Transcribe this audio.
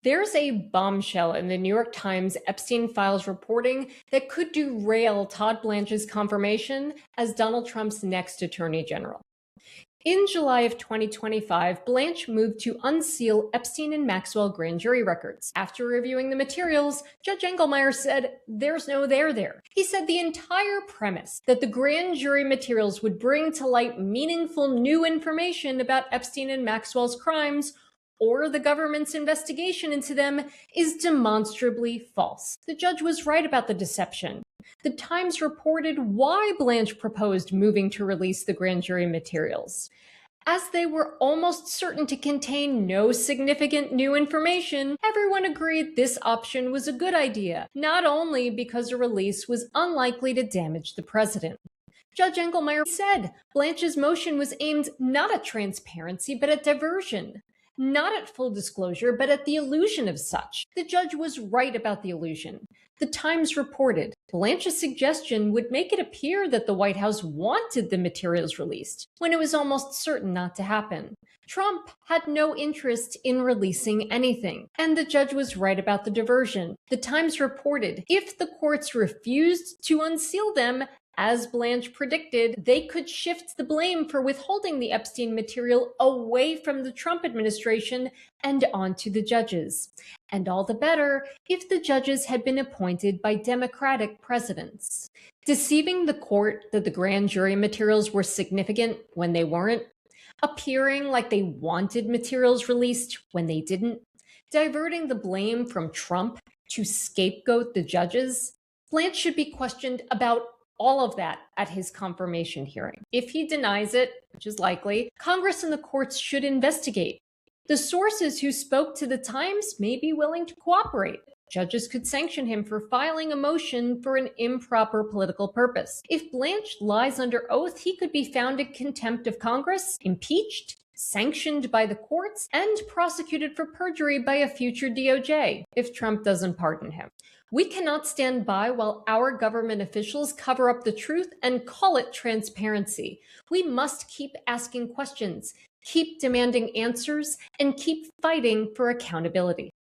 There's a bombshell in the New York Times Epstein files reporting that could derail Todd Blanche's confirmation as Donald Trump's next Attorney General. In July of 2025, Blanche moved to unseal Epstein and Maxwell grand jury records. After reviewing the materials, Judge Engelmeyer said, "There's no there there." He said the entire premise that the grand jury materials would bring to light meaningful new information about Epstein and Maxwell's crimes or the government's investigation into them is demonstrably false. The judge was right about the deception. The Times reported why Blanche proposed moving to release the grand jury materials. As they were almost certain to contain no significant new information, everyone agreed this option was a good idea, not only because a release was unlikely to damage the president. Judge Engelmeyer said Blanche's motion was aimed not at transparency, but at diversion. Not at full disclosure, but at the illusion of such. The judge was right about the illusion. The Times reported Blanche's suggestion would make it appear that the White House wanted the materials released, when it was almost certain not to happen. Trump had no interest in releasing anything, and the judge was right about the diversion. The Times reported if the courts refused to unseal them, as Blanche predicted, they could shift the blame for withholding the Epstein material away from the Trump administration and onto the judges. And all the better if the judges had been appointed by Democratic presidents. Deceiving the court that the grand jury materials were significant when they weren't, appearing like they wanted materials released when they didn't, diverting the blame from Trump to scapegoat the judges. Blanche should be questioned about all of that at his confirmation hearing. If he denies it, which is likely, Congress and the courts should investigate. The sources who spoke to the Times may be willing to cooperate. Judges could sanction him for filing a motion for an improper political purpose. If Blanche lies under oath, he could be found in contempt of Congress, impeached, sanctioned by the courts, and prosecuted for perjury by a future DOJ if Trump doesn't pardon him. We cannot stand by while our government officials cover up the truth and call it transparency. We must keep asking questions, keep demanding answers, and keep fighting for accountability.